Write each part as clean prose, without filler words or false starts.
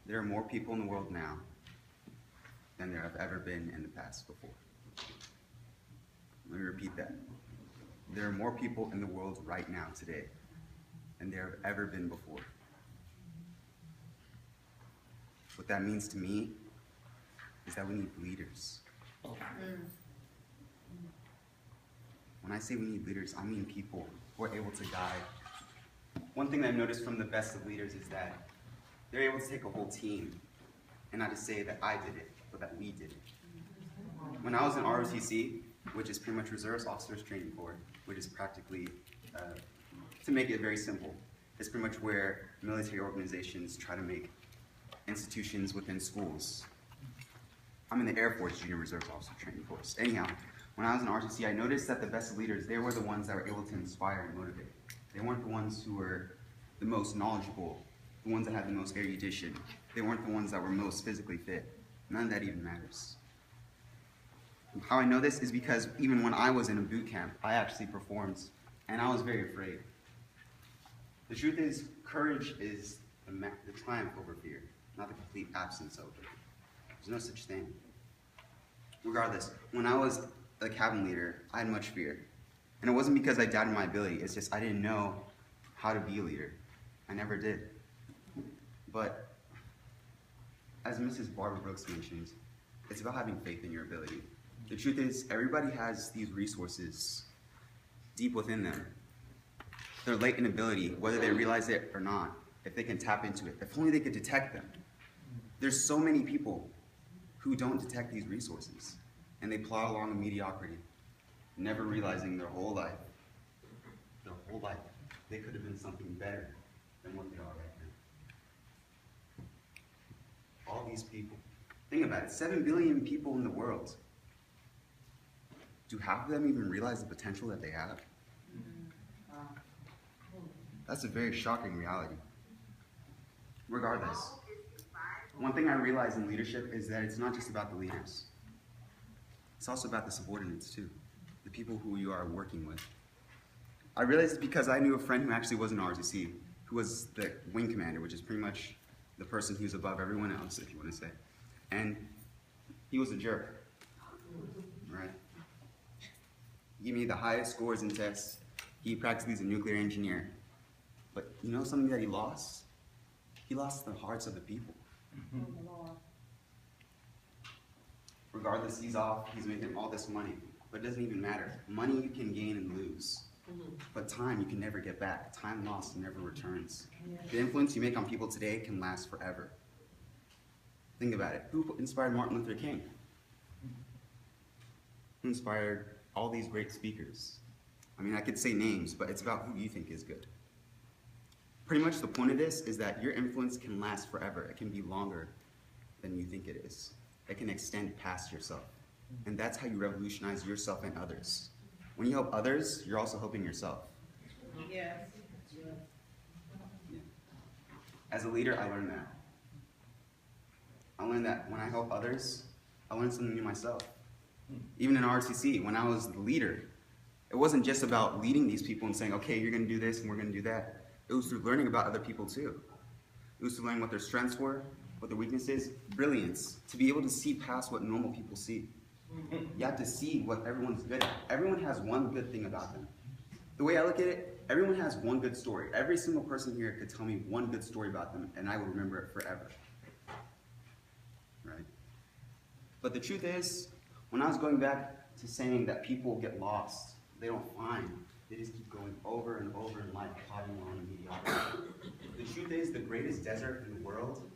There are more people in the world now than there have ever been in the past before. Let me repeat that. There are more people in the world right now, today, than there have ever been before. What that means to me is that we need leaders. When I say we need leaders, I mean people who are able to guide. One thing I've noticed from the best of leaders is that they're able to take a whole team and not just say that I did it, but that we did it. When I was in ROTC, which is pretty much Reserves Officers Training Corps, which is practically, to make it very simple, it's pretty much where military organizations try to make institutions within schools. I'm in the Air Force Junior Reserve Officer Training Course. Anyhow, when I was in ROTC, I noticed that the best leaders, they were the ones that were able to inspire and motivate. They weren't the ones who were the most knowledgeable, the ones that had the most erudition. They weren't the ones that were most physically fit. None of that even matters. How I know this is because even when I was in a boot camp, I actually performed, and I was very afraid. The truth is, courage is the triumph over fear, not the complete absence of it. There's no such thing. Regardless, when I was a cabin leader, I had much fear. And it wasn't because I doubted my ability, it's just I didn't know how to be a leader. I never did. But as Mrs. Barbara Brooks mentioned, it's about having faith in your ability. The truth is, everybody has these resources deep within them. They're latent ability, whether they realize it or not, if they can tap into it. If only they could detect them. There's so many people who don't detect these resources, and they plod along in mediocrity, never realizing their whole life, they could have been something better than what they are right now. All these people, think about it, 7 billion people in the world. Do half of them even realize the potential that they have? That's a very shocking reality. Regardless, one thing I realize in leadership is that it's not just about the leaders. It's also about the subordinates too, the people who you are working with. I realized it's because I knew a friend who actually was in ROTC, who was the wing commander, which is pretty much the person who's above everyone else, if you want to say. And he was a jerk, right? He gave me the highest scores in tests. He practically is a nuclear engineer. But you know something that he lost? He lost the hearts of the people. Regardless, he's off, he's making all this money, but it doesn't even matter. Money you can gain and lose, but time you can never get back. Time lost never returns. The influence you make on people today can last forever. Think about it. Who inspired Martin Luther King? Who inspired all these great speakers? I mean, I could say names, but it's about who you think is good. Pretty much the point of this is that your influence can last forever. It can be longer than you think it is. It can extend past yourself. And that's how you revolutionize yourself and others. When you help others, you're also helping yourself. Yes. Yeah. As a leader, I learned that. I learned that when I help others, I learned something new myself. Even in ROTC, when I was the leader, it wasn't just about leading these people and saying, okay, you're going to do this and we're going to do that. It was through learning about other people too. It was to learn what their strengths were, what their weaknesses, brilliance, to be able to see past what normal people see. You have to see what everyone's good at. Everyone has one good thing about them. The way I look at it, everyone has one good story. Every single person here could tell me one good story about them, and I will remember it forever. Right? But the truth is, when I was going back to saying that people get lost, they don't find, they just keep going over and over in life, plodding along in mediocrity. The truth is, the greatest desert in the world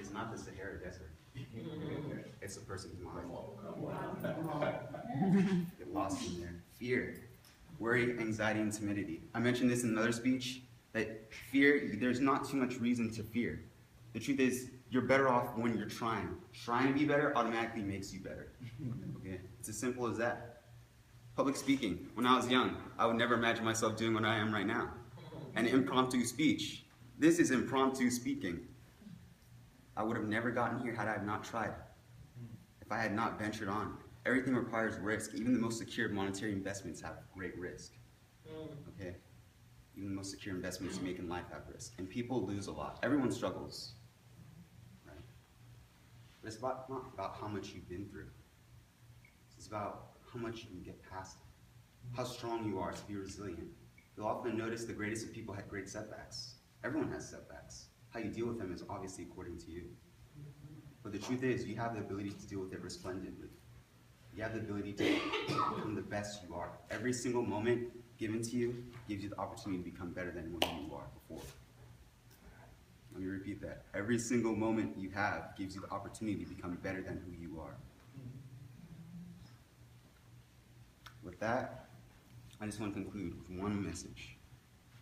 is not the Sahara Desert. It's a person's mind. Get lost in there. Fear, worry, anxiety, and timidity. I mentioned this in another speech, that fear, there's not too much reason to fear. The truth is, you're better off when you're trying. Trying to be better automatically makes you better. Okay? It's as simple as that. Public speaking. When I was young, I would never imagine myself doing what I am right now. An impromptu speech. This is impromptu speaking. I would have never gotten here had I not tried. If I had not ventured on. Everything requires risk. Even the most secure monetary investments have great risk. Okay? Even the most secure investments you make in life have risk. And people lose a lot. Everyone struggles. Right? But it's not about how much you've been through. It's about how much you can get past it, how strong you are to be resilient. You'll often notice the greatest of people had great setbacks. Everyone has setbacks. How you deal with them is obviously according to you. But the truth is, you have the ability to deal with it resplendently. You have the ability to become the best you are. Every single moment given to you gives you the opportunity to become better than what you are before. Let me repeat that. Every single moment you have gives you the opportunity to become better than who you are. With that, I just want to conclude with one message.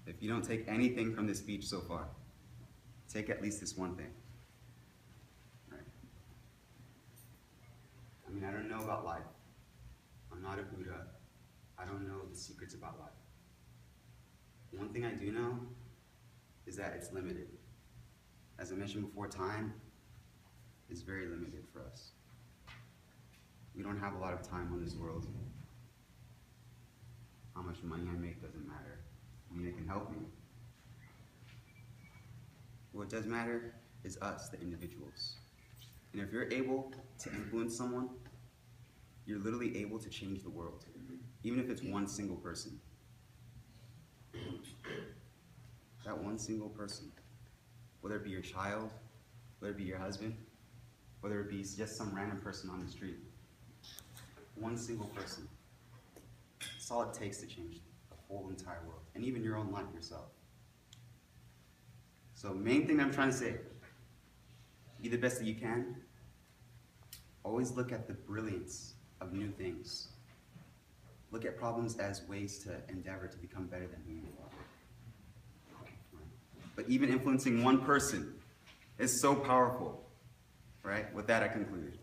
If you don't take anything from this speech so far, take at least this one thing. Right? I mean, I don't know about life. I'm not a Buddha. I don't know the secrets about life. One thing I do know is that it's limited. As I mentioned before, time is very limited for us. We don't have a lot of time on this world. How much money I make doesn't matter. I mean, it can help me. What does matter is us, the individuals. And if you're able to influence someone, you're literally able to change the world, even if it's one single person. That one single person, whether it be your child, whether it be your husband, whether it be just some random person on the street, one single person. That's all it takes to change the whole entire world, and even your own life yourself. So main thing I'm trying to say, be the best that you can. Always look at the brilliance of new things. Look at problems as ways to endeavor to become better than who you are. But even influencing one person is so powerful, right? With that, I conclude.